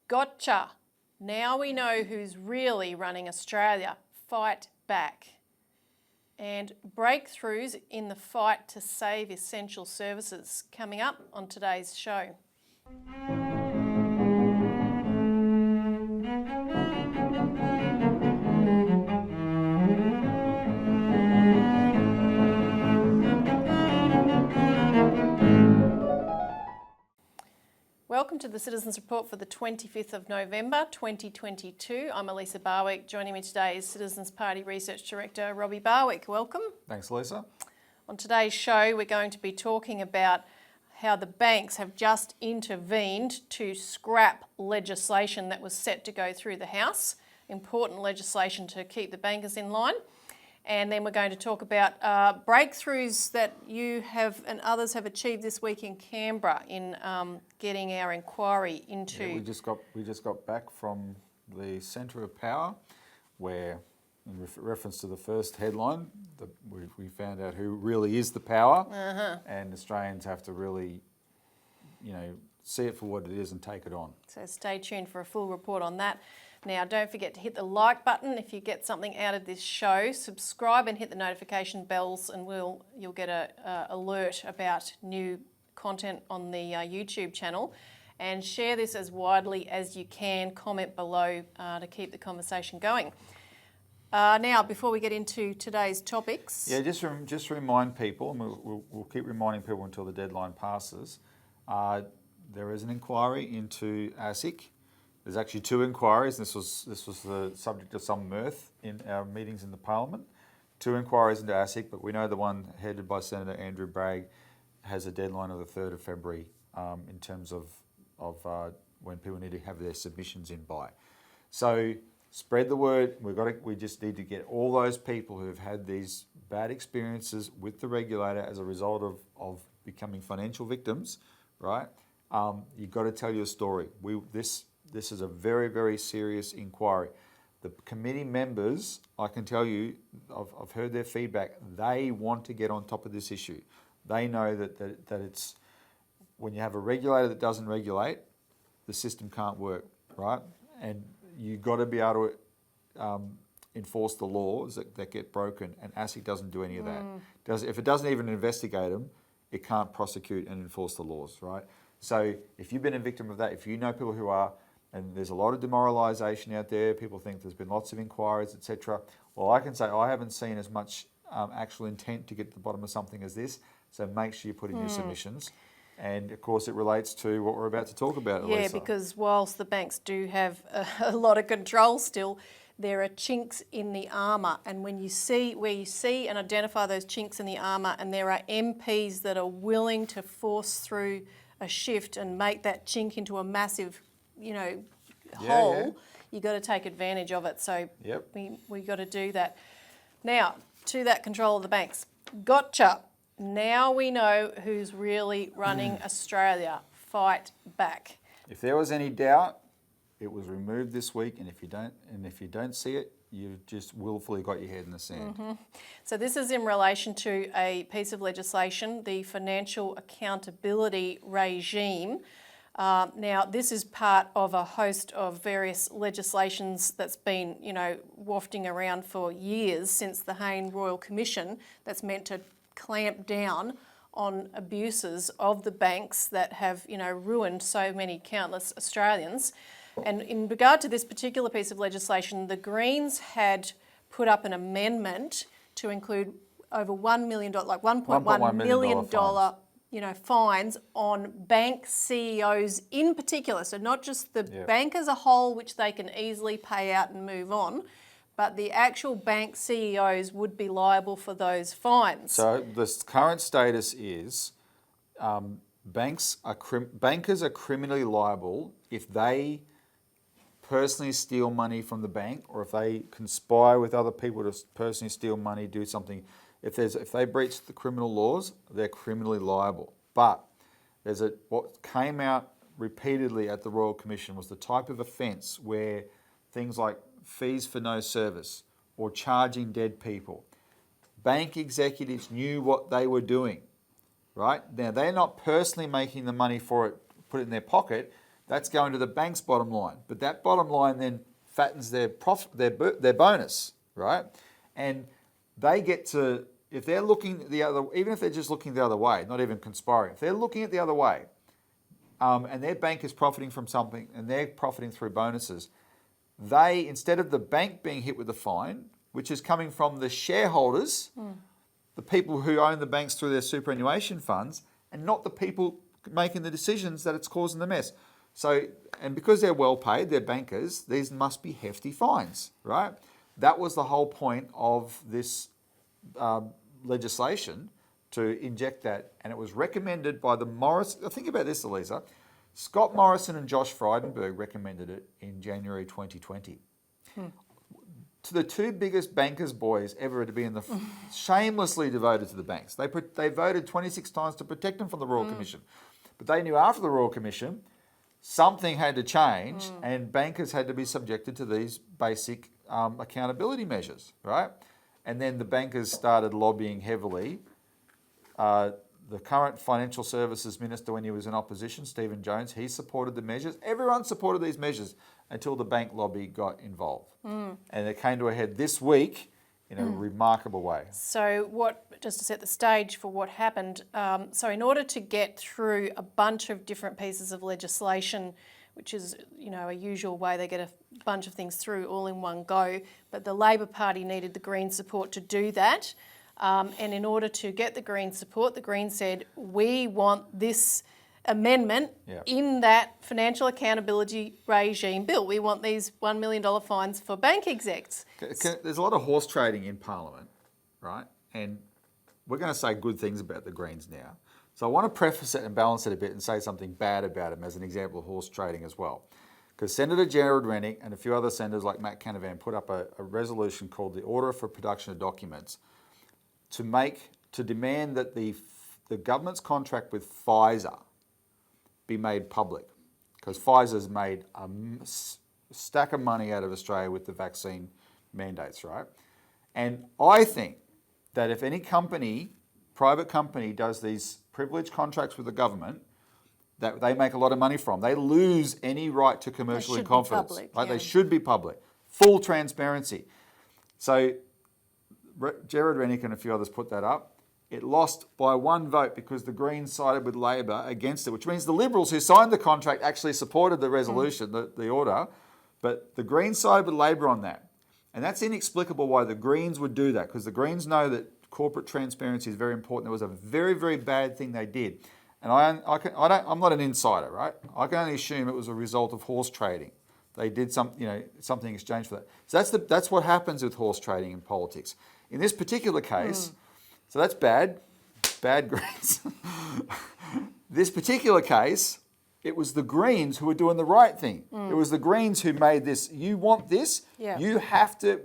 Gotcha. Now we know who's really running Australia. Fight back. And breakthroughs in the fight to save essential services coming up on today's show. Welcome to the Citizens Report for the 25th of November 2022. I'm Elisa Barwick. Joining me today is Citizens Party Research Director Robbie Barwick. Welcome. Thanks, Elisa. On today's show, we're going to be talking about how the banks have just intervened to scrap legislation that was set to go through the House. Important legislation to keep the bankers in line. And then we're going to talk about breakthroughs that you have and others have achieved this week in Canberra in getting our inquiry into. Yeah, we just got back from the Centre of Power, where, in reference to the first headline, we found out who really is the power, and Australians have to really, see it for what it is and take it on. So stay tuned for a full report on that. Now, don't forget to hit the like button if you get something out of this show. Subscribe and hit the notification bells, and you'll get a alert about new content on the YouTube channel. And share this as widely as you can. Comment below to keep the conversation going. Now, before we get into today's topics, just remind people, and we'll keep reminding people until the deadline passes. There is an inquiry into ASIC. There's actually two inquiries. This was the subject of some mirth in our meetings in the Parliament. Two inquiries into ASIC, but we know the one headed by Senator Andrew Bragg has a deadline of the 3rd of February in terms of when people need to have their submissions in by. So spread the word. We just need to get all those people who have had these bad experiences with the regulator as a result of becoming financial victims, right? You've got to tell your story. This is a very, very serious inquiry. The committee members, I can tell you, I've heard their feedback. They want to get on top of this issue. They know that it's, when you have a regulator that doesn't regulate, the system can't work, right? And you've got to be able to enforce the laws that get broken, and ASIC doesn't do any of that. If it doesn't even investigate them, it can't prosecute and enforce the laws, right? So if you've been a victim of that, if you know people who are, and there's a lot of demoralisation out there, people think there's been lots of inquiries, etc. Well, I can say I haven't seen as much actual intent to get to the bottom of something as this, so make sure you put in your submissions. And of course it relates to what we're about to talk about, Elisa. Yeah, because whilst the banks do have a lot of control still, there are chinks in the armour, and when you see and identify those chinks in the armour, and there are MPs that are willing to force through a shift and make that chink into a massive hole, you got to take advantage of it. So we got to do that. Now, to that control of the banks. Gotcha. Now we know who's really running Australia. Fight back. If there was any doubt, it was removed this week, and if you don't see it, you've just willfully got your head in the sand. So this is in relation to a piece of legislation, the Financial Accountability Regime. Now, this is part of a host of various legislations that's been, wafting around for years since the Hayne Royal Commission, that's meant to clamp down on abuses of the banks that have, ruined so many countless Australians. And in regard to this particular piece of legislation, the Greens had put up an amendment to include over $1 million, like $1.1 million fines on bank CEOs in particular. So not just the bank as a whole, which they can easily pay out and move on, but the actual bank CEOs would be liable for those fines. So the current status is bankers are criminally liable if they personally steal money from the bank, or if they conspire with other people to personally steal money, do something. If they breach the criminal laws, they're criminally liable. But what came out repeatedly at the Royal Commission was the type of offence where things like fees for no service or charging dead people. Bank executives knew what they were doing, right? Now, they're not personally making the money for it, put it in their pocket. That's going to the bank's bottom line. But that bottom line then fattens their profit, their bonus, right? And they get to, if they're looking the other, even if they're just looking the other way, not even conspiring, if they're looking at the other way, and their bank is profiting from something and they're profiting through bonuses, they, instead of the bank being hit with the fine, which is coming from the shareholders, the people who own the banks through their superannuation funds, and not the people making the decisions that it's causing the mess. So, and because they're well paid, they're bankers, these must be hefty fines, right? That was the whole point of this legislation, to inject that, and it was recommended by the think about this, Elisa. Scott Morrison and Josh Frydenberg recommended it in January 2020. To the two biggest bankers' boys ever to be in the shamelessly devoted to the banks. They voted 26 times to protect them from the Royal Commission. But they knew after the Royal Commission, something had to change and bankers had to be subjected to these basic accountability measures, right? And then the bankers started lobbying heavily. The current financial services minister, when he was in opposition, Stephen Jones, he supported the measures. Everyone supported these measures until the bank lobby got involved. And it came to a head this week in a remarkable way. So just to set the stage for what happened, so in order to get through a bunch of different pieces of legislation, which is, a usual way they get a bunch of things through all in one go, but the Labor Party needed the Greens support to do that. And in order to get the Greens support, the Greens said, we want this amendment in that financial accountability regime bill. We want these $1 million fines for bank execs. There's a lot of horse trading in Parliament, right? And we're going to say good things about the Greens now. So I want to preface it and balance it a bit and say something bad about them as an example of horse trading as well. Because Senator Gerard Rennick and a few other senators like Matt Canavan put up a resolution called the Order for Production of Documents to demand that the government's contract with Pfizer be made public, because Pfizer's made a stack of money out of Australia with the vaccine mandates, right? And I think that if any private company does these privileged contracts with the government that they make a lot of money from, they lose any right to commercial in confidence. Public, right? They should be public, full transparency. So Gerard Rennick and a few others put that up. It lost by one vote because the Greens sided with Labor against it, which means the Liberals who signed the contract actually supported the resolution, the order, but the Greens sided with Labor on that. And that's inexplicable why the Greens would do that, because the Greens know that corporate transparency is very important. It was a very, very bad thing they did. And I'm not an insider, right? I can only assume it was a result of horse trading. They did something in exchange for that. So that's what happens with horse trading in politics. In this particular case, so that's bad Greens. This particular case, it was the Greens who were doing the right thing. It was the Greens who made this. You want this? Yeah. You have to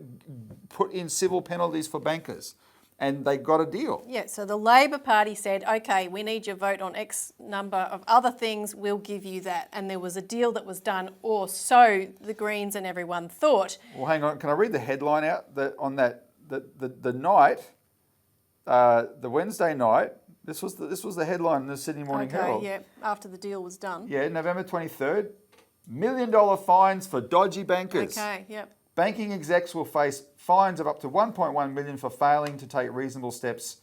put in civil penalties for bankers. And they got a deal. Yeah, so the Labor Party said, okay, we need your vote on X number of other things, we'll give you that. And there was a deal that was done, or so the Greens and everyone thought. Well, hang on, can I read the headline out on that? The night, the Wednesday night, this was the headline in the Sydney Morning Herald. Yeah, after the deal was done. Yeah, November 23rd, $1 million fines for dodgy bankers. Okay, yep. Banking execs will face fines of up to $1.1 million for failing to take reasonable steps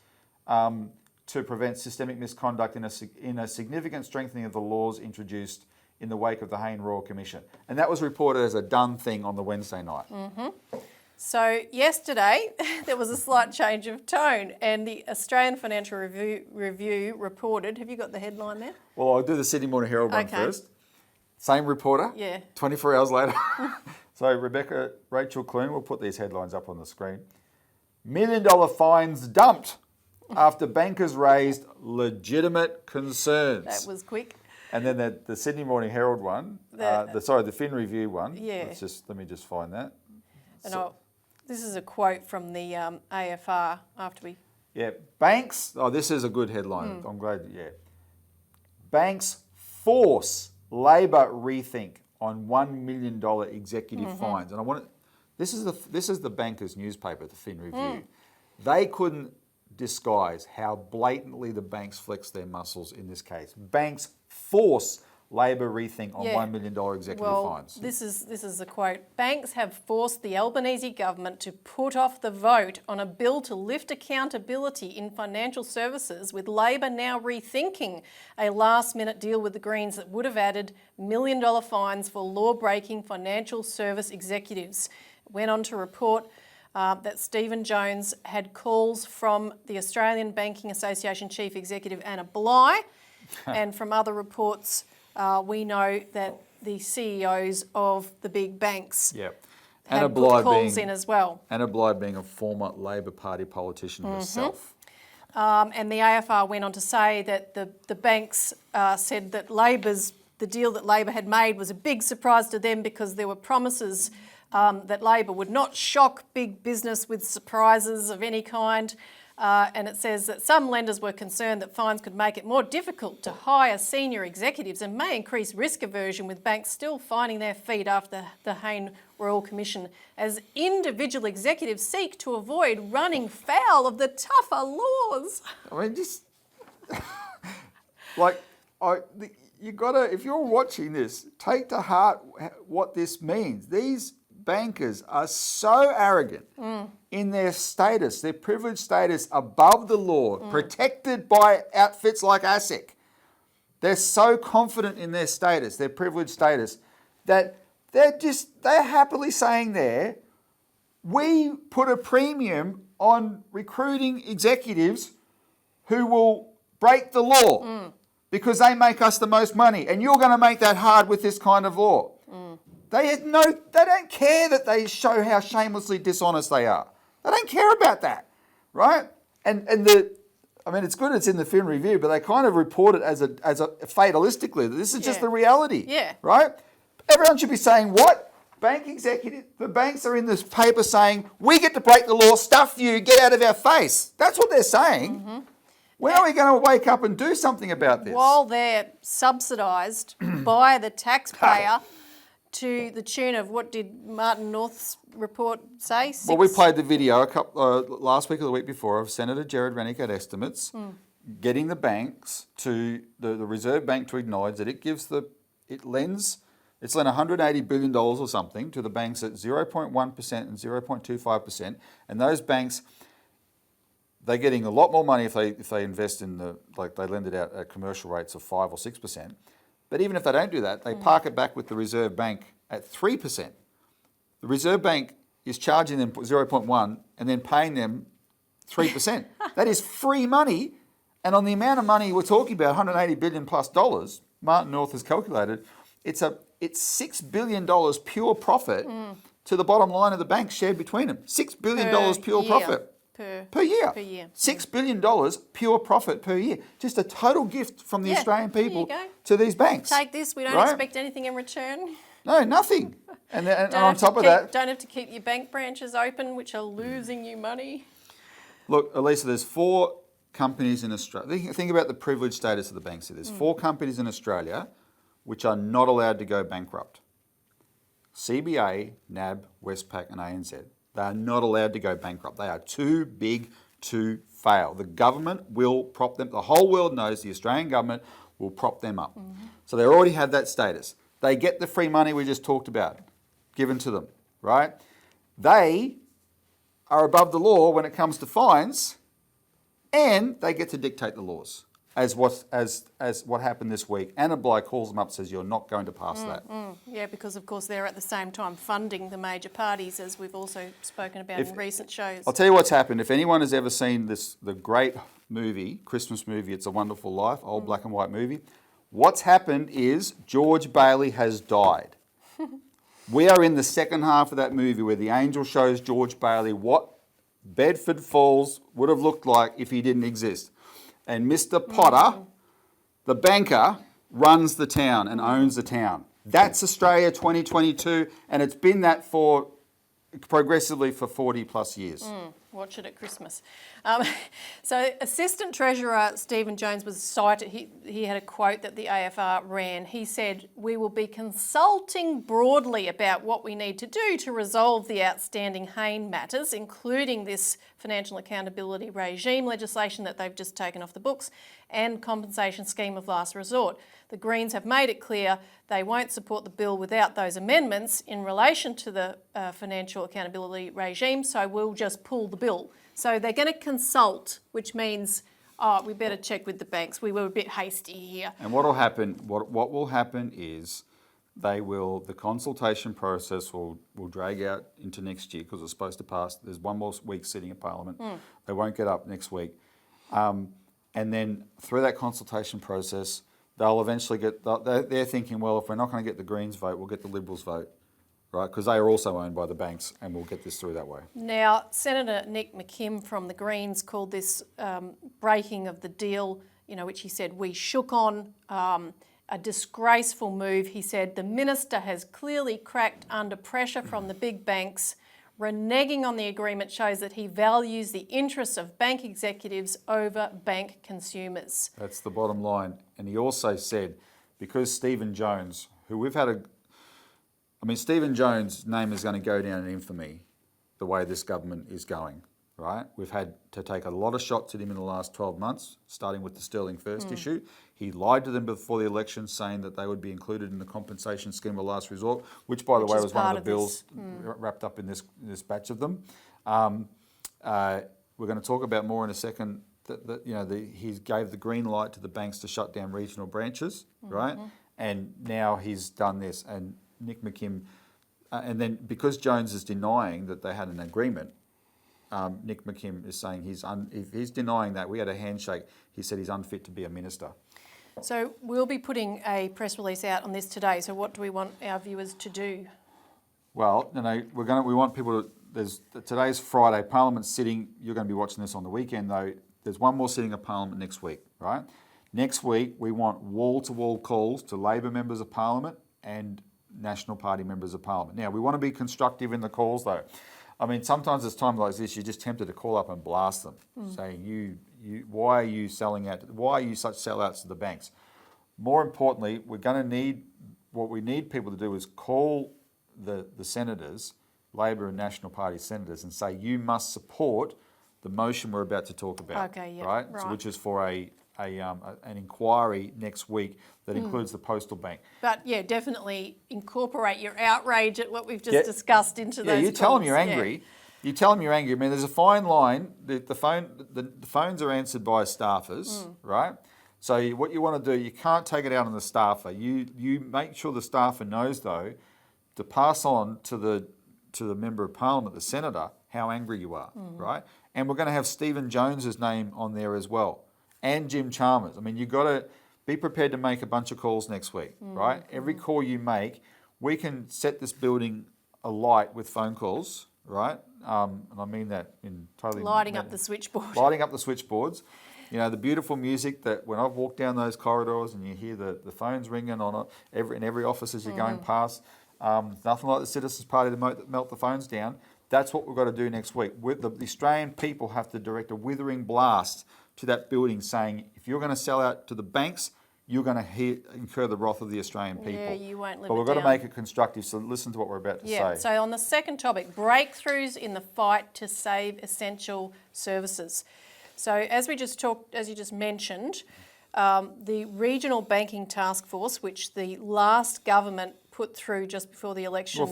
to prevent systemic misconduct in a significant strengthening of the laws introduced in the wake of the Hayne Royal Commission. And that was reported as a done thing on the Wednesday night. So yesterday, there was a slight change of tone, and the Australian Financial Review reported, have you got the headline there? Well, I'll do the Sydney Morning Herald one first. Same reporter, Yeah. 24 hours later. So Rachel Clune will put these headlines up on the screen. $1 million fines dumped after bankers raised legitimate concerns. That was quick. And then the Sydney Morning Herald one, the Fin Review one. Yeah. Let me just find that. And this is a quote from the AFR after we... Yeah, banks, this is a good headline. I'm glad, Banks force Labor rethink on $1 million executive fines. And this is the bankers' newspaper, the Fin Review. They couldn't disguise how blatantly the banks flex their muscles in this case. Banks force Labor rethink on Yeah. $1 million executive Well, fines. this is a quote. Banks have forced the Albanese government to put off the vote on a bill to lift accountability in financial services, with Labor now rethinking a last-minute deal with the Greens that would have added $1 million fines for law-breaking financial service executives. It went on to report that Stephen Jones had calls from the Australian Banking Association Chief Executive Anna Bligh, and from other reports, we know that the CEOs of the big banks Yep. had put calls in as well. Anna Bligh being a former Labor Party politician herself. And the AFR went on to say that the banks said that the deal that Labor had made was a big surprise to them because there were promises that Labor would not shock big business with surprises of any kind. And it says that some lenders were concerned that fines could make it more difficult to hire senior executives and may increase risk aversion, with banks still finding their feet after the Hayne Royal Commission as individual executives seek to avoid running foul of the tougher laws. I mean, just you gotta, if you're watching this, take to heart what this means. These bankers are so arrogant in their status, their privileged status above the law, protected by outfits like ASIC. They're so confident in their status, their privileged status, that they're happily saying there, we put a premium on recruiting executives who will break the law because they make us the most money, and you're going to make that hard with this kind of law. They don't care that they show how shamelessly dishonest they are. They don't care about that, right? I mean, it's good it's in the Fin Review, but they kind of report it as a fatalistically. This is just the reality, right? Everyone should be saying, what? Bank executive, the banks are in this paper saying, we get to break the law, stuff you, get out of our face. That's what they're saying. When are we going to wake up and do something about this? While they're subsidised by the taxpayer to the tune of, what did Martin North's report say? Well, we played the video last week or the week before of Senator Jared Rennick at Estimates, getting the banks to, the Reserve Bank to acknowledge that it's lent $180 billion or something to the banks at 0.1% and 0.25%, and those banks, they're getting a lot more money if they invest in they lend it out at commercial rates of 5 or 6%. But even if they don't do that, they park it back with the Reserve Bank at 3%. The Reserve Bank is charging them 0.1 and then paying them 3%. That is free money. And on the amount of money we're talking about, $180 billion plus dollars, Martin North has calculated, it's $6 billion pure profit to the bottom line of the bank shared between them. $6 billion pure profit. Per year. $6 billion pure profit per year. Just a total gift from the Australian people to these banks. Take this, we don't expect anything in return. No, nothing. And on top of that... Don't have to keep your bank branches open, which are losing you money. Look, Elisa, there's 4 companies in Australia. Think about the privileged status of the banks here. There's 4 companies in Australia which are not allowed to go bankrupt. CBA, NAB, Westpac and ANZ. They are not allowed to go bankrupt. They are too big to fail. The government will prop them. The whole world knows the Australian government will prop them up. So they already have that status. They get the free money we just talked about given to them, right? They are above the law when it comes to fines, and they get to dictate the laws, as what happened this week. Anna Bligh calls them up, says you're not going to pass that. Yeah, because of course they're at the same time funding the major parties, as we've also spoken about in recent shows. I'll tell you what's happened. If anyone has ever seen the great movie, Christmas movie, It's a Wonderful Life, old black and white movie, what's happened is George Bailey has died. We are in the second half of that movie where the angel shows George Bailey what Bedford Falls would have looked like if he didn't exist. And Mr. Potter, the banker, runs the town and owns the town. That's Australia 2022, and it's been that for progressively for 40 plus years. Watch it at Christmas. So Assistant Treasurer Stephen Jones was cited. He had a quote that the AFR ran. He said, "We will be consulting broadly about what we need to do to resolve the outstanding Hayne matters, including this financial accountability regime legislation that they've just taken off the books, and compensation scheme of last resort. The Greens have made it clear they won't support the bill without those amendments in relation to the financial accountability regime, so we'll just pull the bill. So they're going to consult, which means, we better check with the banks. We were a bit hasty here. And what will happen? What will happen is the consultation process will drag out into next year because it's supposed to pass. There's one more week sitting in Parliament. They won't get up next week. And then through that consultation process, they'll eventually they're thinking, well, if we're not going to get the Greens vote, we'll get the Liberals vote, right? Because they are also owned by the banks, and we'll get this through that way. Now, Senator Nick McKim from the Greens called this breaking of the deal, which he said we shook on, a disgraceful move. He said the minister has clearly cracked under pressure from the big banks. Reneging on the agreement shows that he values the interests of bank executives over bank consumers. That's the bottom line. And he also said, because Stephen Jones, who Stephen Jones' name is going to go down in infamy the way this government is going, right? We've had to take a lot of shots at him in the last 12 months, starting with the Sterling First issue. He lied to them before the election, saying that they would be included in the compensation scheme of last resort, which, by the way, was one of the bills wrapped up in this batch of them. We're going to talk about more in a second. He gave the green light to the banks to shut down regional branches, right? And now he's done this. And Nick McKim, and then because Jones is denying that they had an agreement, Nick McKim is saying if he's denying that we had a handshake, he said he's unfit to be a minister. So we'll be putting a press release out on this today. So what do we want our viewers to do? Well, we want people to. Today's Friday, Parliament's sitting. You're going to be watching this on the weekend, though. There's one more sitting of Parliament next week, right? Next week, we want wall-to-wall calls to Labor members of Parliament and National Party members of Parliament. Now, we want to be constructive in the calls, though. I mean, sometimes it's times like this, you're just tempted to call up and blast them, saying, why are you selling out? Why are you such sellouts to the banks? More importantly, what we need people to do is call the senators, Labor and National Party senators, and say, you must support the motion we're about to talk about, right? So, which is for an inquiry next week that includes the postal bank. But yeah, definitely incorporate your outrage at what we've just discussed into those. Yeah, you tell them you're angry. Yeah. You tell them you're angry. I mean, there's a fine line. The phones are answered by staffers, right? So what you want to do, you can't take it out on the staffer. You make sure the staffer knows, though, to pass on to the member of Parliament, the senator, how angry you are, right? And we're going to have Stephen Jones's name on there as well, and Jim Chalmers. I mean, you've got to be prepared to make a bunch of calls next week, right? Every call you make, we can set this building alight with phone calls, right? And I mean that in totally... Lighting up the switchboard. Lighting up the switchboards. The beautiful music that when I've walked down those corridors and you hear the phones ringing in every office as you're going past, nothing like the Citizens Party to melt the phones down. That's what we've got to do next week. The Australian people have to direct a withering blast to that building saying, if you're going to sell out to the banks, you're going to incur the wrath of the Australian people. Yeah, you won't live But we've got to make it constructive, so listen to what we're about to say. So on the second topic, breakthroughs in the fight to save essential services. So as you just mentioned, the Regional Banking Task Force, which the last government put through just before the election...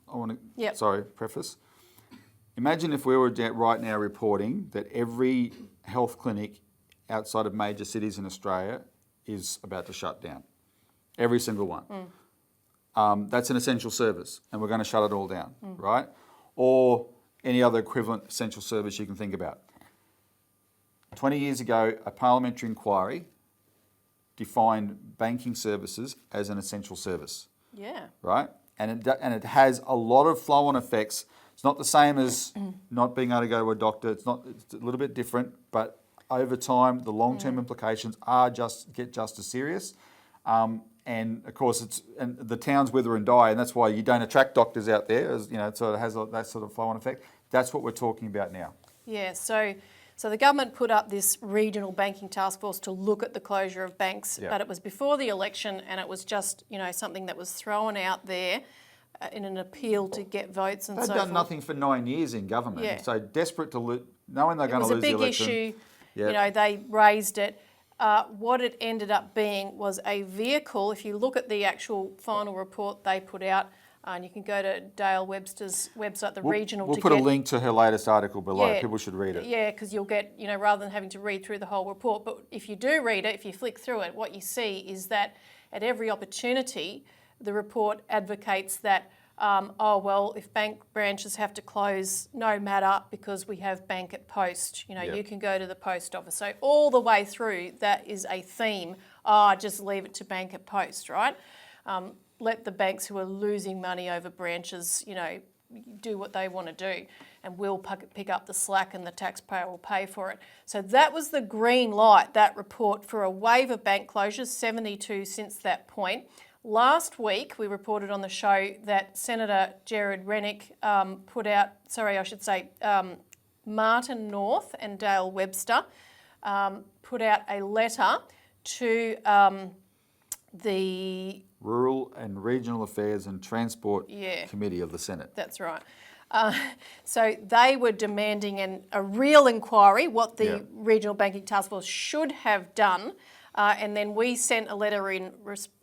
I want to, preface. Imagine if we were right now reporting that every health clinic outside of major cities in Australia is about to shut down. Every single one. That's an essential service, and we're going to shut it all down, right? Or any other equivalent essential service you can think about. 20 years ago, a parliamentary inquiry defined banking services as an essential service. Yeah. Right? And it has a lot of flow-on effects. It's not the same as not being able to go to a doctor. It's a little bit different, but over time, the long-term implications get just as serious. And of course, the towns wither and die, and that's why you don't attract doctors out there. As it sort of has that sort of flow-on effect. That's what we're talking about now. Yeah. So the government put up this regional banking task force to look at the closure of banks, but it was before the election, and it was just something that was thrown out there in an appeal to get votes and They've so done forth. nothing for 9 years in government, Yeah. so desperate to knowing they're It going to was a lose the big election. issue. Yeah. You know, they raised it. What it ended up being was a vehicle. If you look at the actual final report they put out, and you can go to Dale Webster's website, the regional. We'll to put a get, link to her latest article below. Yeah, People should read it. Yeah, because you'll get, you know, rather than having to read through the whole report. But if you do read it, if you flick through it, what you see is that at every opportunity, the report advocates that, oh, well, if bank branches have to close, no matter, because we have bank at post. You know, Yep. you can go to the post office. So all the way through, that is a theme. Oh, just leave it to bank at post, right? Let the banks who are losing money over branches, you know, do what they want to do, and we'll pick up the slack and the taxpayer will pay for it. So that was the green light, that report, for a wave of bank closures, 72 since that point. Last week, we reported on the show that Senator Jared Rennick Martin North and Dale Webster put out a letter to the Rural and Regional Affairs and Transport Committee of the Senate. That's right. So they were demanding a real inquiry, what the Regional Banking Task Force should have done, and then we sent a letter in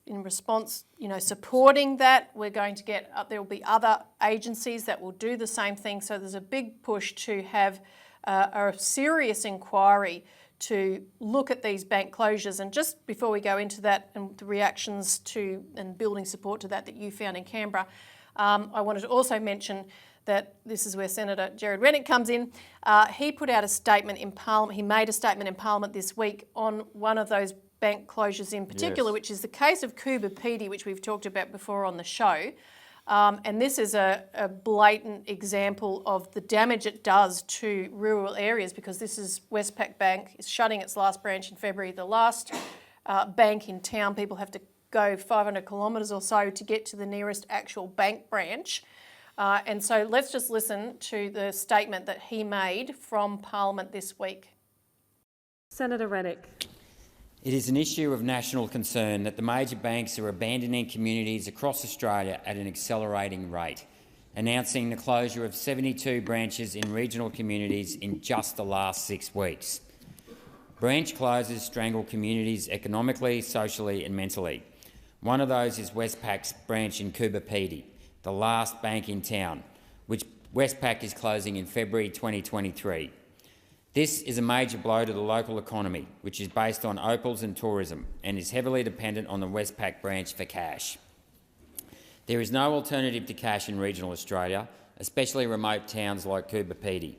response, you know, supporting that. We're going to get there will be other agencies that will do the same thing. So there's a big push to have a serious inquiry to look at these bank closures. And just before we go into that and the reactions to and building support to that you found in Canberra, I wanted to also mention that this is where Senator Jared Rennick comes in. He put out a statement in Parliament. He made a statement in Parliament this week on one of those bank closures in particular, which is the case of Coober Pedy, which we've talked about before on the show. And this is a blatant example of the damage it does to rural areas, because this is Westpac Bank is shutting its last branch in February. The last bank in town, people have to go 500 kilometres or so to get to the nearest actual bank branch. And so let's just listen to the statement that he made from Parliament this week. Senator Rennick. It is an issue of national concern that the major banks are abandoning communities across Australia at an accelerating rate, announcing the closure of 72 branches in regional communities in just the last 6 weeks. Branch closures strangle communities economically, socially and mentally. One of those is Westpac's branch in Coober Pedy, the last bank in town, which Westpac is closing in February 2023. This is a major blow to the local economy, which is based on opals and tourism and is heavily dependent on the Westpac branch for cash. There is no alternative to cash in regional Australia, especially remote towns like Coober Pedy.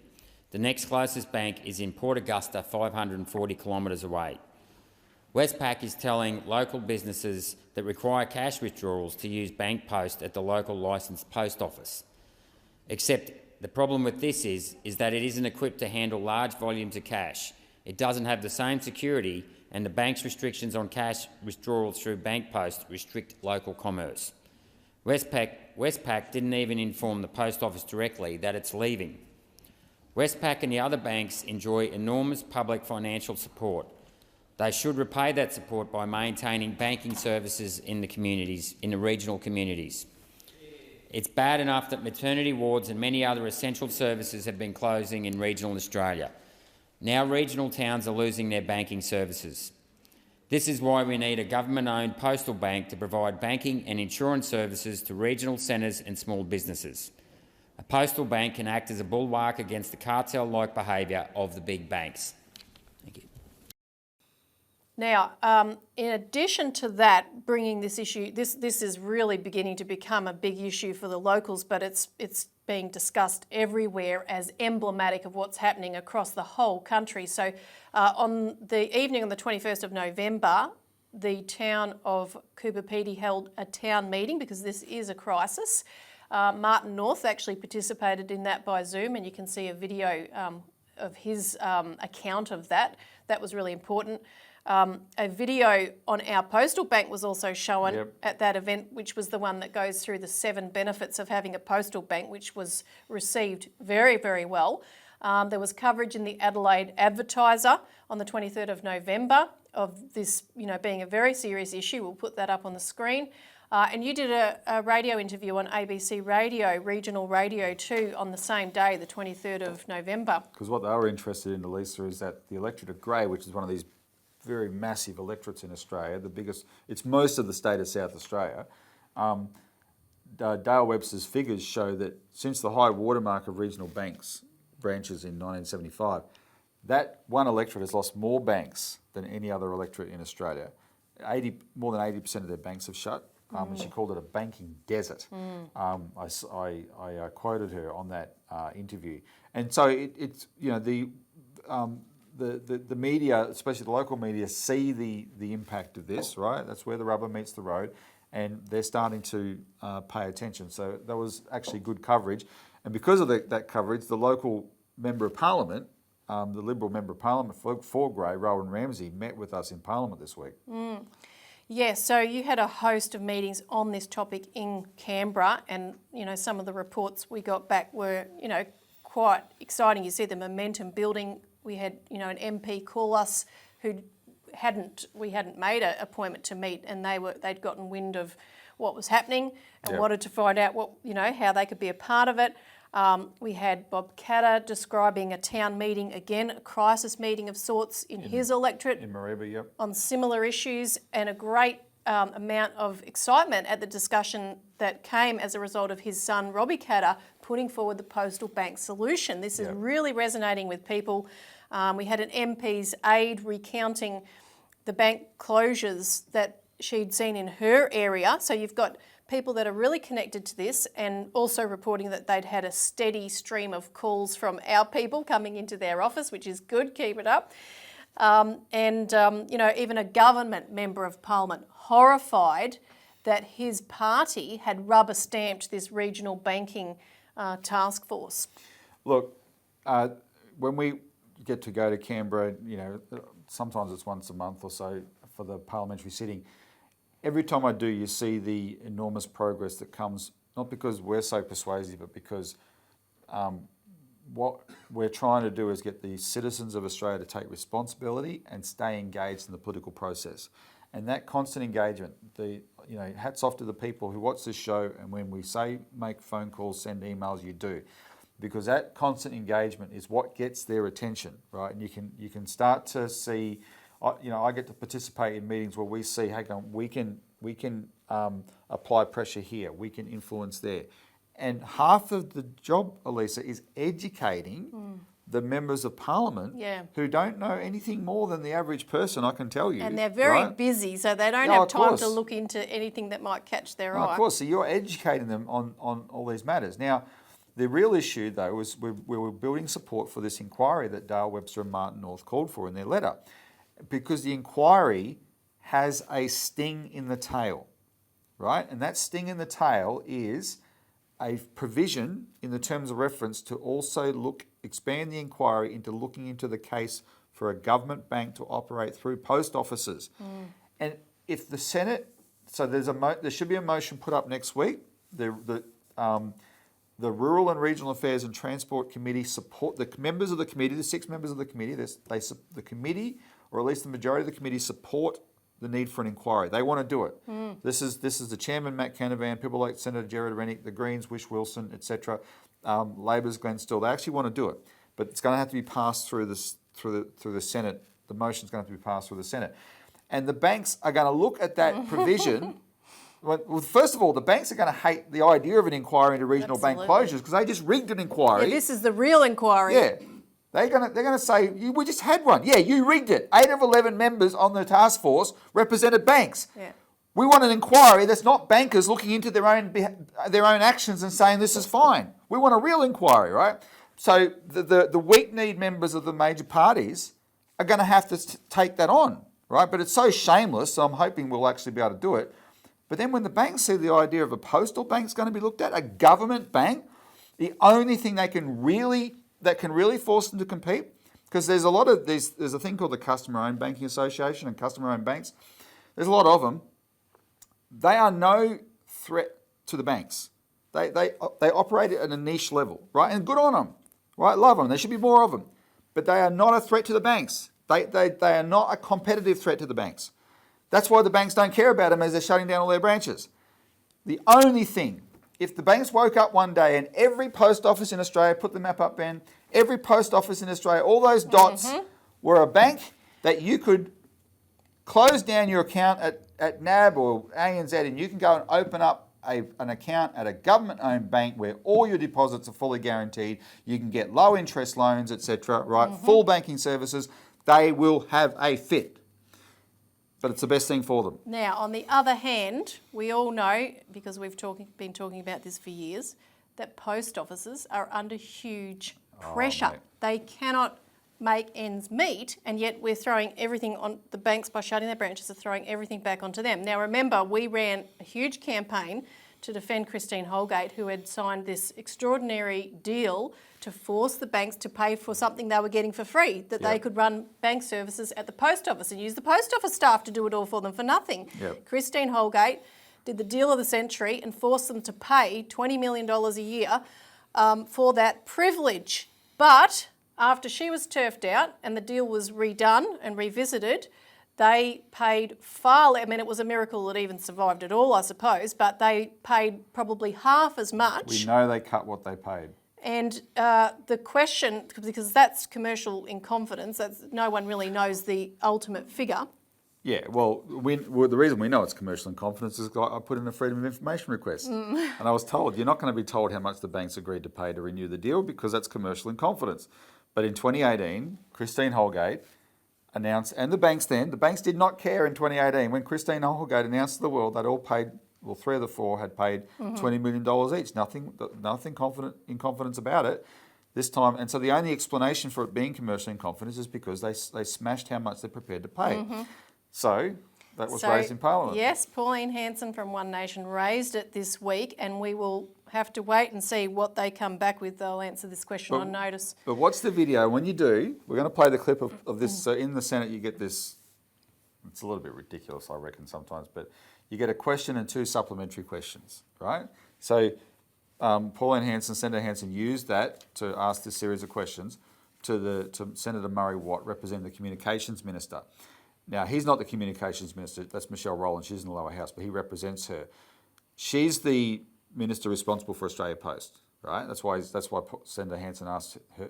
The next closest bank is in Port Augusta, 540 kilometres away. Westpac is telling local businesses that require cash withdrawals to use bank post at the local licensed post office. Except the problem with this is that it isn't equipped to handle large volumes of cash. It doesn't have the same security, and the bank's restrictions on cash withdrawals through bank post restrict local commerce. Westpac didn't even inform the post office directly that it's leaving. Westpac and the other banks enjoy enormous public financial support. They should repay that support by maintaining banking services in the communities, in the regional communities. It's bad enough that maternity wards and many other essential services have been closing in regional Australia. Now regional towns are losing their banking services. This is why we need a government-owned postal bank to provide banking and insurance services to regional centres and small businesses. A postal bank can act as a bulwark against the cartel-like behaviour of the big banks. Thank you. Now, in addition to that, bringing this issue, this is really beginning to become a big issue for the locals, but it's being discussed everywhere as emblematic of what's happening across the whole country. So on the evening on the 21st of November, the town of Coober Pedy held a town meeting because this is a crisis. Martin North actually participated in that by Zoom, and you can see a video of his account of that. That was really important. A video on our postal bank was also shown at that event, which was the one that goes through the 7 benefits of having a postal bank, which was received very, very well. There was coverage in the Adelaide Advertiser on the 23rd of November of this, being a very serious issue. We'll put that up on the screen. And you did a radio interview on ABC Radio, regional radio too, on the same day, the 23rd of November. Because what they were interested in, Elisa, is that the electorate of Grey, which is one of these very massive electorates in Australia, the biggest, it's most of the state of South Australia. Dale Webster's figures show that since the high watermark of regional banks branches in 1975, that one electorate has lost more banks than any other electorate in Australia. More than 80% of their banks have shut. And she called it a banking desert. I quoted her on that interview, and so it's the media, especially the local media, see the impact of this. Right, that's where the rubber meets the road, and they're starting to pay attention. So that was actually good coverage, and because of that coverage, the local member of Parliament, the Liberal member of Parliament for Grey, Rowan Ramsey, met with us in Parliament this week. Yes, so you had a host of meetings on this topic in Canberra, and some of the reports we got back were quite exciting. You see the momentum building. We had an MP call us who we hadn't made an appointment to meet, and they'd gotten wind of what was happening and wanted to find out how they could be a part of it. We had Bob Catter describing a town meeting, again, a crisis meeting of sorts in his electorate. In Mareeba, yep. On similar issues, and a great amount of excitement at the discussion that came as a result of his son, Robbie Catter, putting forward the postal bank solution. This is really resonating with people. We had an MP's aide recounting the bank closures that she'd seen in her area. So you've got people that are really connected to this, and also reporting that they'd had a steady stream of calls from our people coming into their office, which is good, keep it up. Even a government member of Parliament horrified that his party had rubber stamped this regional banking task force. Look, when we get to go to Canberra, sometimes it's once a month or so for the parliamentary sitting. Every time I do, you see the enormous progress that comes, not because we're so persuasive, but because what we're trying to do is get the citizens of Australia to take responsibility and stay engaged in the political process. And that constant engagement, hats off to the people who watch this show, and when we say make phone calls, send emails, you do. Because that constant engagement is what gets their attention, right? And you can start to see, I get to participate in meetings where we see, hey, we can apply pressure here, we can influence there. And half of the job, Elisa, is educating the members of Parliament who don't know anything more than the average person, I can tell you. And they're very busy, so they don't have time to look into anything that might catch their eye. Of course, so you're educating them on all these matters. Now, the real issue, though, was we were building support for this inquiry that Dale Webster and Martin North called for in their letter, because the inquiry has a sting in the tail, right? And that sting in the tail is a provision in the terms of reference to also expand the inquiry into looking into the case for a government bank to operate through post offices. And if the Senate, so there should be a motion put up next week. The Rural and Regional Affairs and Transport Committee support the members of the committee, the 6 members of the committee. The committee, or at least the majority of the committee, support the need for an inquiry. They want to do it. This is the chairman, Matt Canavan, people like Senator Gerard Rennick, the Greens, Wish Wilson, etc. Labor's Glenn Still. They actually want to do it, but it's going to have to be passed through the Senate. The motion's going to have to be passed through the Senate, and the banks are going to look at that provision. Well, first of all, the banks are going to hate the idea of an inquiry into regional bank closures because they just rigged an inquiry. Yeah, this is the real inquiry. Yeah. They're going to say, we just had one. Yeah, you rigged it. 8 of 11 members on the task force represented banks. Yeah. We want an inquiry that's not bankers looking into their own actions and saying this is fine. We want a real inquiry, right? So the weak-kneed members of the major parties are going to have to take that on, right? But it's so shameless, so I'm hoping we'll actually be able to do it. But then when the banks see the idea of a postal bank's going to be looked at, a government bank, the only thing that can really force them to compete, because there's a thing called the Customer-Owned Banking Association and Customer-Owned Banks. There's a lot of them. They are no threat to the banks. They operate at a niche level, right? And good on them, right? Love them. There should be more of them. But they are not a threat to the banks. They are not a competitive threat to the banks. That's why the banks don't care about them as they're shutting down all their branches. The only thing, if the banks woke up one day and every post office in Australia, put the map up, Ben, every post office in Australia, all those dots were a bank that you could close down your account at NAB or ANZ, and you can go and open up an account at a government-owned bank where all your deposits are fully guaranteed, you can get low interest loans, etc., right? Full banking services, they will have a fit. But it's the best thing for them. Now, on the other hand, we all know, because we've been talking about this for years, that post offices are under huge pressure. Mate. They cannot make ends meet, and yet we're throwing everything on the banks by shutting their branches, are throwing everything back onto them. Now, remember, we ran a huge campaign to defend Christine Holgate, who had signed this extraordinary deal to force the banks to pay for something they were getting for free, that they could run bank services at the post office and use the post office staff to do it all for them for nothing. Christine Holgate did the deal of the century and forced them to pay $20 million a year for that privilege. But after she was turfed out and the deal was redone and revisited, they paid far less. I mean, it was a miracle it even survived at all, I suppose, but they paid probably half as much. We know they cut what they paid. And the question, because that's commercial in confidence, no one really knows the ultimate figure. Yeah, well, the reason we know it's commercial in confidence is I put in a Freedom of Information request. And I was told, you're not going to be told how much the banks agreed to pay to renew the deal because that's commercial in confidence. But in 2018, Christine Holgate announced, and the banks did not care in 2018 when Christine Holgate announced to the world they'd all paid, well, 3 of the 4 had paid $20 million each. Nothing in confidence about it this time. And so the only explanation for it being commercial in confidence is because they smashed how much they're prepared to pay. So that was raised in Parliament. Yes, Pauline Hanson from One Nation raised it this week, and we will have to wait and see what they come back with. They'll answer this question on notice. But watch the video. When you do, we're going to play the clip of this. So in the Senate, you get this. It's a little bit ridiculous, I reckon, sometimes, but you get a question and 2 supplementary questions, right? So Pauline Hanson, Senator Hanson, used that to ask this series of questions to Senator Murray Watt, representing the Communications Minister. Now, he's not the Communications Minister, that's Michelle Rowland, she's in the lower house, but he represents her. She's the Minister responsible for Australia Post, right? That's why Senator Hanson asked her,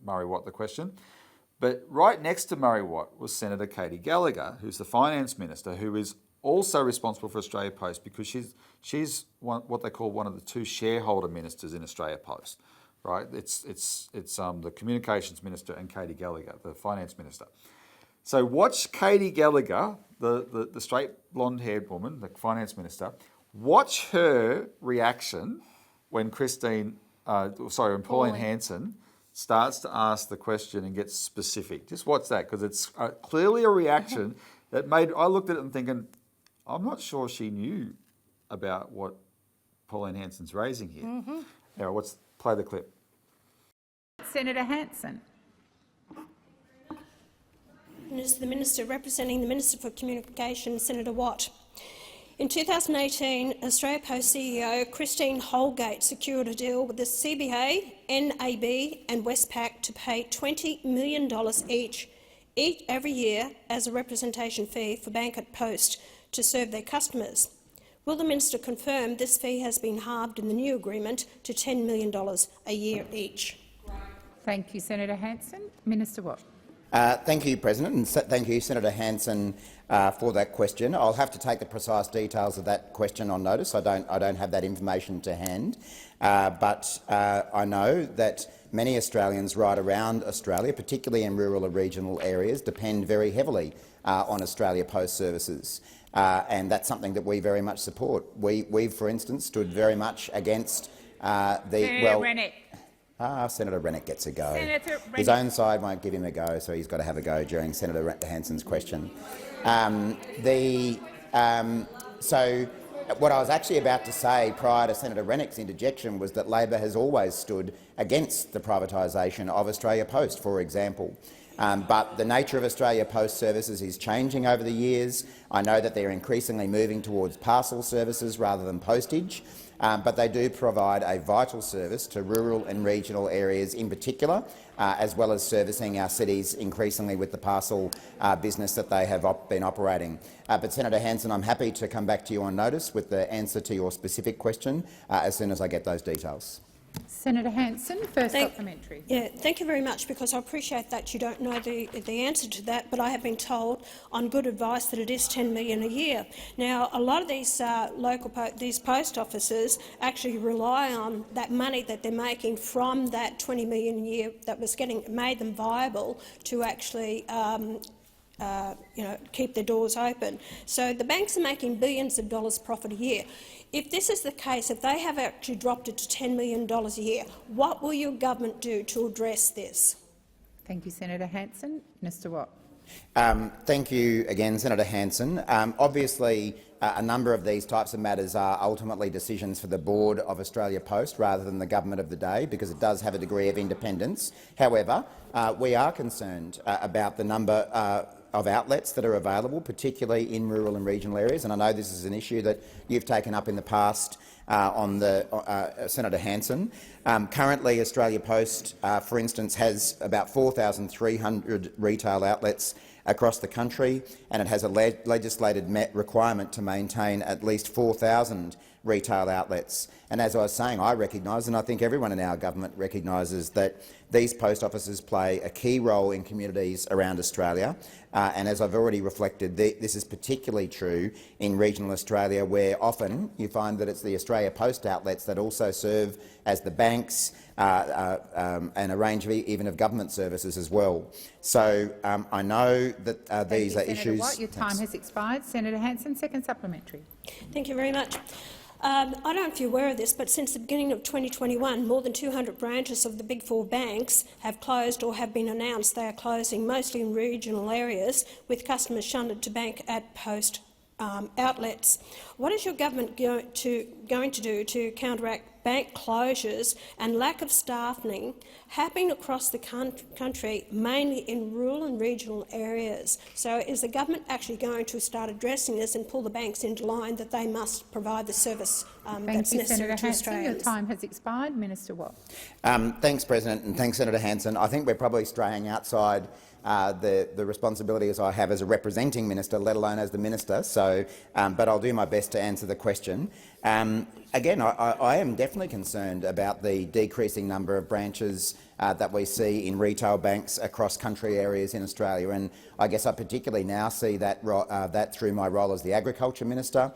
Murray Watt the question. But right next to Murray Watt was Senator Katie Gallagher, who's the Finance Minister, who is also responsible for Australia Post because she's what they call one of the 2 shareholder ministers in Australia Post, right? It's the Communications Minister and Katie Gallagher, the Finance Minister. So watch Katie Gallagher, the straight blonde-haired woman, the Finance Minister, watch her reaction when when Pauline Hanson starts to ask the question and gets specific. Just watch that, because it's clearly a reaction that I looked at it and thinking, I'm not sure she knew about what Pauline Hanson's raising here. Now, play the clip. Senator Hanson. The Minister representing the Minister for Communications, Senator Watt. In 2018, Australia Post CEO Christine Holgate secured a deal with the CBA, NAB and Westpac to pay $20 million each every year as a representation fee for Bank at Post to serve their customers. Will the Minister confirm this fee has been halved in the new agreement to $10 million a year each? Thank you, Senator Hanson. Minister Watt. Thank you, President, and thank you, Senator Hanson, for that question. I'll have to take the precise details of that question on notice. I don't have that information to hand, but I know that many Australians right around Australia, particularly in rural or regional areas, depend very heavily on Australia Post services, and that's something that we very much support. We've, for instance, stood very much against Senator Rennick. Senator Rennick gets a go. Senator His Rennick. own side won't give him a go, so he's got to have a go during Senator Hanson's question. So what I was actually about to say prior to Senator Rennick's interjection was that Labor has always stood against the privatisation of Australia Post, for example. But the nature of Australia Post services is changing over the years. I know that they're increasingly moving towards parcel services rather than postage, but they do provide a vital service to rural and regional areas in particular, as well as servicing our cities increasingly with the parcel business that they have been operating. But Senator Hanson, I'm happy to come back to you on notice with the answer to your specific question as soon as I get those details. Senator Hanson, first supplementary. Yeah, thank you very much, because I appreciate that you don't know the answer to that, but I have been told on good advice that it is $10 million a year. Now, a lot of these these post offices actually rely on that money that they're making from that $20 million a year that was made them viable to actually keep their doors open. So the banks are making billions of dollars profit a year. If this is the case, if they have actually dropped it to $10 million a year, what will your government do to address this? Thank you, Senator Hanson. Minister Watt. Thank you again, Senator Hanson. Obviously, a number of these types of matters are ultimately decisions for the Board of Australia Post rather than the government of the day, because it does have a degree of independence. However, we are concerned about the number of outlets that are available, particularly in rural and regional areas, and I know this is an issue that you've taken up in the past Senator Hanson. Currently, Australia Post, for instance, has about 4,300 retail outlets across the country, and it has a legislated requirement to maintain at least 4,000 retail outlets. And as I was saying, I recognise, and I think everyone in our government recognises, that these post offices play a key role in communities around Australia. And as I've already reflected, this is particularly true in regional Australia, where often you find that it's the Australia Post outlets that also serve as the banks and a range of even of government services as well. So I know that these are issues. Senator Watt, your time has expired. Senator Hanson, second supplementary. Thank you very much. I don't know if you're aware of this, but since the beginning of 2021, more than 200 branches of the Big Four banks have closed or have been announced they are closing, mostly in regional areas, with customers shunned to bank at post outlets. What is your government going to do to counteract bank closures and lack of staffing happening across the country, mainly in rural and regional areas? So is the government actually going to start addressing this and pull the banks into line that they must provide the service that's necessary to Australians? Your time has expired. Minister Watt. Thanks, President, and thanks, Senator Hanson. I think we're probably straying outside the responsibilities I have as a representing minister, let alone as the minister. So, but I'll do my best to answer the question. Again, I am definitely concerned about the decreasing number of branches that we see in retail banks across country areas in Australia, and I guess I particularly now see that through my role as the Agriculture Minister.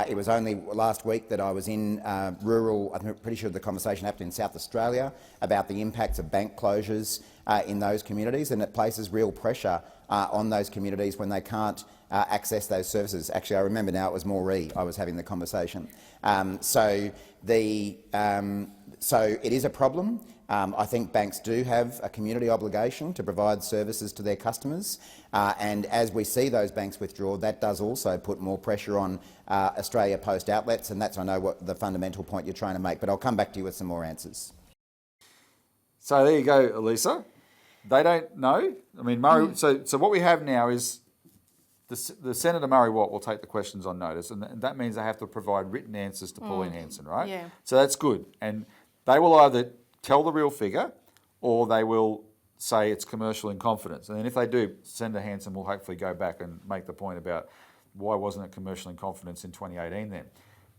It was only last week that I was in rural, I'm pretty sure the conversation happened in South Australia, about the impacts of bank closures in those communities, and it places real pressure on those communities when they can't access those services. Actually, I remember now it was Moree I was having the conversation. So it is a problem. I think banks do have a community obligation to provide services to their customers, and as we see those banks withdraw, that does also put more pressure on Australia Post outlets, and that's, I know, what the fundamental point you're trying to make, but I'll come back to you with some more answers. So there you go, Elisa. They don't know. I mean, Murray. So what we have now is the Senator Murray Watt will take the questions on notice, and that means they have to provide written answers to Pauline Hanson, right? Yeah. So that's good, and they will either tell the real figure, or they will say it's commercial in confidence. And then if they do, Senator Hanson will hopefully go back and make the point about why wasn't it commercial in confidence in 2018 then.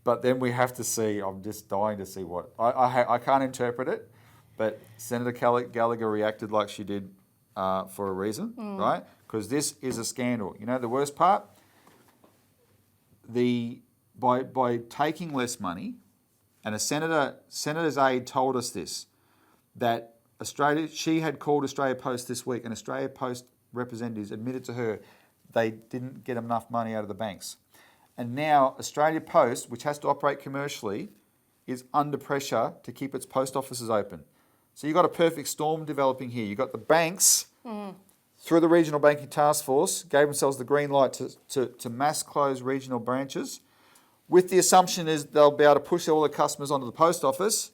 But then we have to see. I'm just dying to see what I can't interpret it. But Senator Gallagher reacted like she did for a reason, right? Because this is a scandal. You know, the worst part? By taking less money, and a senator's aide told us this, that she had called Australia Post this week, and Australia Post representatives admitted to her they didn't get enough money out of the banks. And now Australia Post, which has to operate commercially, is under pressure to keep its post offices open. So you've got a perfect storm developing here. You've got the banks, through the Regional Banking Task Force, gave themselves the green light to mass close regional branches, with the assumption is they'll be able to push all their customers onto the post office,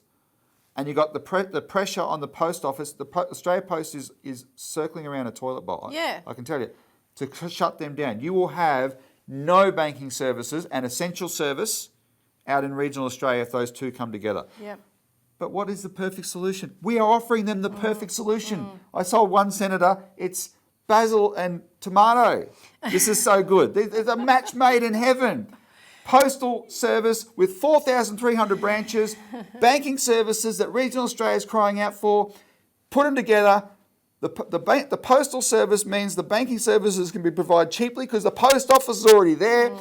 and you got the pressure on the post office. Australia Post is circling around a toilet bowl. Yeah. I can tell you, to shut them down. You will have no banking services and essential service out in regional Australia if those two come together. Yep. But what is the perfect solution? We are offering them the perfect solution. I saw one senator, it's basil and tomato. This is so good. There's a match made in heaven. Postal service with 4,300 branches, banking services that regional Australia is crying out for. Put them together. The postal service means the banking services can be provided cheaply because the post office is already there.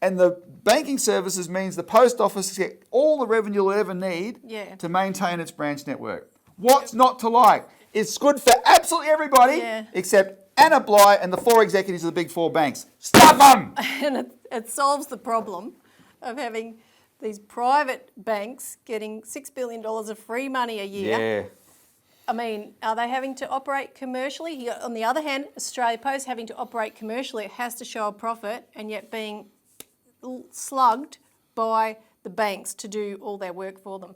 And the banking services means the post office gets all the revenue it'll ever need to maintain its branch network. What's not to like? It's good for absolutely everybody except Anna Bligh and the 4 executives of the big 4 banks. Stuff them! And it solves the problem of having these private banks getting $6 billion of free money a year. Yeah. I mean, are they having to operate commercially? On the other hand, Australia Post having to operate commercially, it has to show a profit, and yet being slugged by the banks to do all their work for them.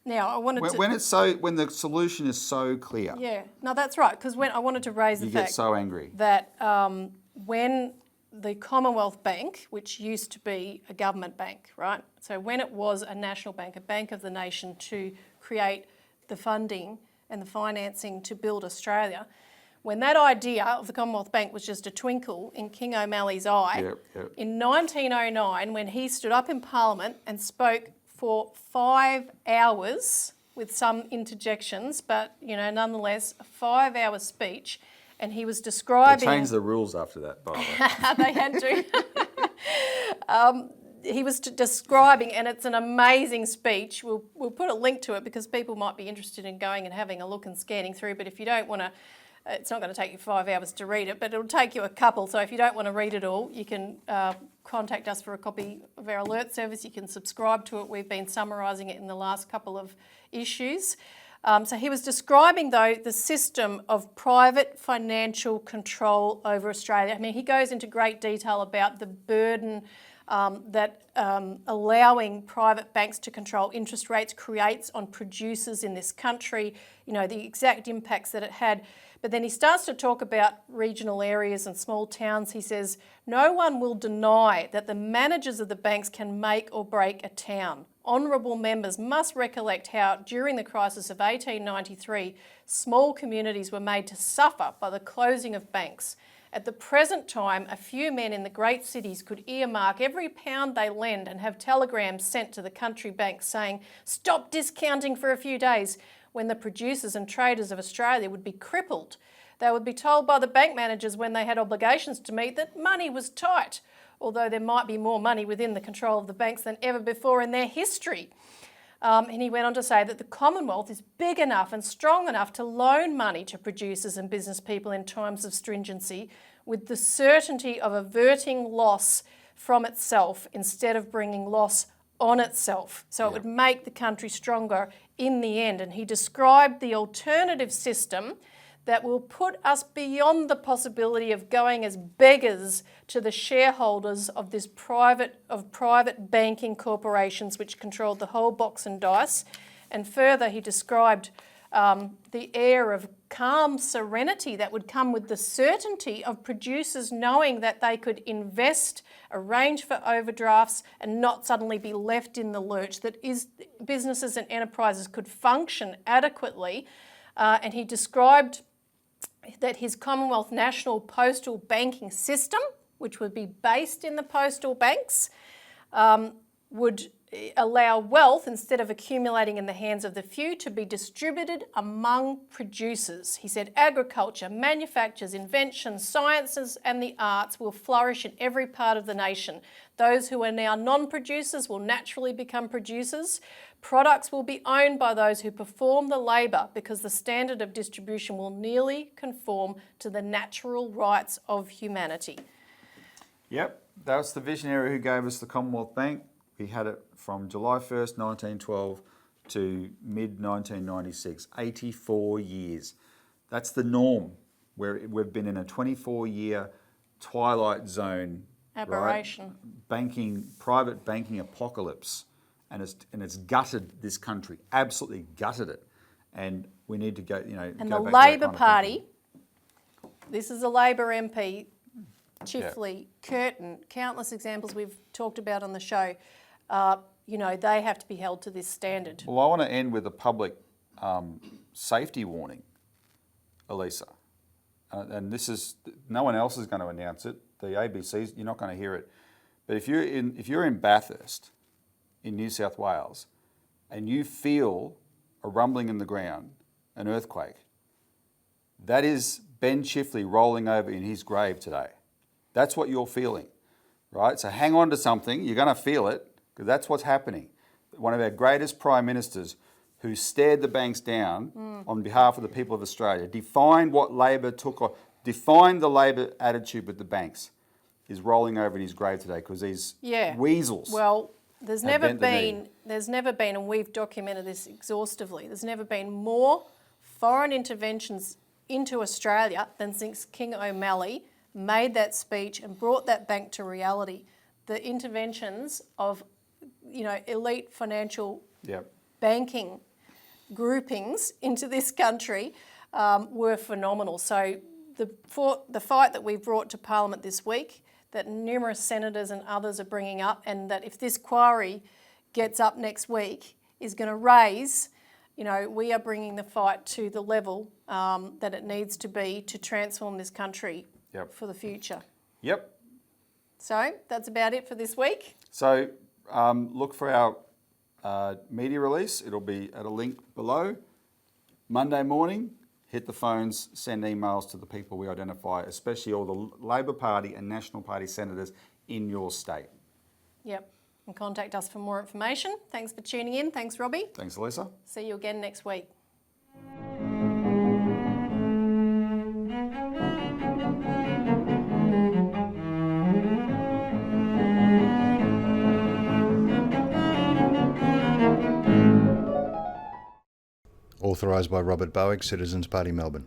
Now, I wanted when the solution is so clear, yeah, no, that's right. Because when I wanted to raise the you fact get so angry that when the Commonwealth Bank, which used to be a government bank, right? So when it was a national bank, a bank of the nation to create the funding and the financing to build Australia, when that idea of the Commonwealth Bank was just a twinkle in King O'Malley's eye, in 1909, when he stood up in Parliament and spoke for 5 hours with some interjections, but nonetheless, a 5-hour speech, and he was describing. They changed the rules after that, by the way. They had to. He was describing, and it's an amazing speech. We'll put a link to it because people might be interested in going and having a look and scanning through. But if you don't want to, it's not going to take you 5 hours to read it, but it'll take you a couple. So if you don't want to read it all, you can contact us for a copy of our alert service. You can subscribe to it. We've been summarising it in the last couple of issues. So he was describing, though, the system of private financial control over Australia. I mean, he goes into great detail about the burden that allowing private banks to control interest rates creates on producers in this country, the exact impacts that it had. But then he starts to talk about regional areas and small towns. He says, no one will deny that the managers of the banks can make or break a town. Honourable members must recollect how, during the crisis of 1893, small communities were made to suffer by the closing of banks. At the present time, a few men in the great cities could earmark every pound they lend and have telegrams sent to the country banks saying, stop discounting for a few days, when the producers and traders of Australia would be crippled. They would be told by the bank managers when they had obligations to meet that money was tight, although there might be more money within the control of the banks than ever before in their history. And he went on to say that the Commonwealth is big enough and strong enough to loan money to producers and business people in times of stringency, with the certainty of averting loss from itself instead of bringing loss on itself. So it would make the country stronger in the end. And he described the alternative system that will put us beyond the possibility of going as beggars to the shareholders of this private banking corporations which controlled the whole box and dice. And further, he described the air of calm serenity that would come with the certainty of producers knowing that they could invest, arrange for overdrafts, and not suddenly be left in the lurch, that businesses and enterprises could function adequately. And he described that his Commonwealth National Postal Banking System, which would be based in the postal banks, would allow wealth, instead of accumulating in the hands of the few, to be distributed among producers. He said agriculture, manufactures, inventions, sciences and the arts will flourish in every part of the nation. Those who are now non-producers will naturally become producers. Products will be owned by those who perform the labour, because the standard of distribution will nearly conform to the natural rights of humanity. Yep, that's the visionary who gave us the Commonwealth Bank. We had it from July 1st, 1912 to mid-1996, 84 years. That's the norm, where we've been in a 24-year twilight zone. Aberration. Right? Private banking apocalypse. and it's gutted this country, absolutely gutted it, and we need to go. And go the back to that Labor kind of Party, thinking. this is a Labor MP, Chifley, Curtin, countless examples we've talked about on the show. They have to be held to this standard. Well, I want to end with a public safety warning, Elisa. And this is, no one else is going to announce it. The ABC's, you're not going to hear it. But if you're in Bathurst, in New South Wales, and you feel a rumbling in the ground, an earthquake, that is Ben Chifley rolling over in his grave today. That's what you're feeling, right? So hang on to something. You're going to feel it, because that's what's happening. One of our greatest prime ministers, who stared the banks down on behalf of the people of Australia, defined what Labor took on, defined the Labor attitude with the banks, is rolling over in his grave today because these weasels. Well, there's never bent the knee. been, and we've documented this exhaustively, there's never been more foreign interventions into Australia than since King O'Malley made that speech and brought that bank to reality. The interventions of, elite financial banking groupings into this country were phenomenal. So the fight that we brought to Parliament this week, that numerous senators and others are bringing up, and that if this inquiry gets up next week, is going to raise, we are bringing the fight to the level that it needs to be to transform this country for the future. Yep. So that's about it for this week. So look for our media release. It'll be at a link below. Monday morning, hit the phones, send emails to the people we identify, especially all the Labor Party and National Party senators in your state. Yep. And contact us for more information. Thanks for tuning in. Thanks, Robbie. Thanks, Elisa. See you again next week. Authorised by Robert Barwick, Citizens Party, Melbourne.